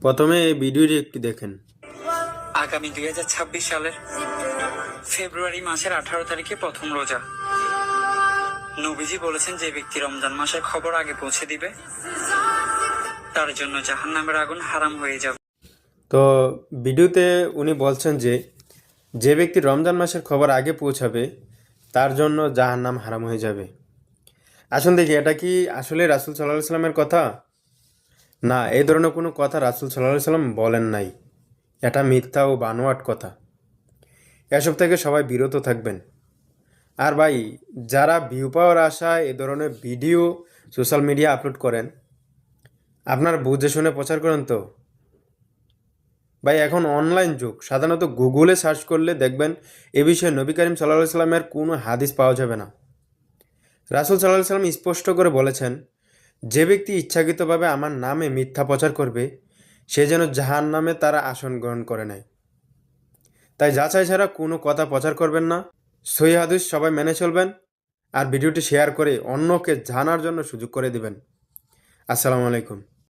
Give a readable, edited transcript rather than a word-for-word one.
প্রথমে এই ভিডিওটি একটু দেখেন। আগামী 2026 সালের ফেব্রুয়ারি মাসের 18 তারিখে প্রথম রোজা। নবীজি বলেছেন, যে ব্যক্তি রমজান মাসের খবর আগে পৌঁছে দিবে তার জন্য জাহান্নামের আগুন হারাম হয়ে যাবে। তো ভিডিওতে উনি বলছেন যে ব্যক্তি রমজান মাসের খবর আগে পৌঁছাবে তার জন্য জাহান্নাম হারাম হয়ে যাবে। আসুন দেখি, এটা কি আসলে রাসূল সাল্লাল্লাহু আলাইহি সাল্লামের কথা? না, এই ধরনের কোনো কথা রাসূল সাল্লাল্লাহু আলাইহি সাল্লাম বলেন নাই। এটা মিথ্যা ও বানোয়াট কথা। এসব থেকে সবাই বিরত থাকবেন। আর ভাই, যারা ভিউ পাওয়ার আশায় এ ধরনের ভিডিও সোশ্যাল মিডিয়া আপলোড করেন, আপনার বুঝে শুনে প্রচার করেন তো ভাই। এখন অনলাইন যুগ, সাধারণত গুগলে সার্চ করলে দেখবেন এ বিষয়ে নবী করিম সাল্লাল্লাহু আলাইহি সাল্লামের কোনো হাদিস পাওয়া যাবে না। রাসূল সাল্লাল্লাহু আলাইহি সাল্লাম স্পষ্ট করে বলেছেন, যে ব্যক্তি ইচ্ছাকৃতভাবে আমার নামে মিথ্যা প্রচার করবে সে যেন জাহান্নামে তারা আসন গ্রহণ করে নেয়। তাই যাচাই ছাড়া কোনো কথা প্রচার করবেন না। সহিহ হাদিস সবাই মেনে চলবেন, আর ভিডিওটি শেয়ার করে অন্যকে জানার জন্য সুযোগ করে দিবেন। আসসালামু আলাইকুম।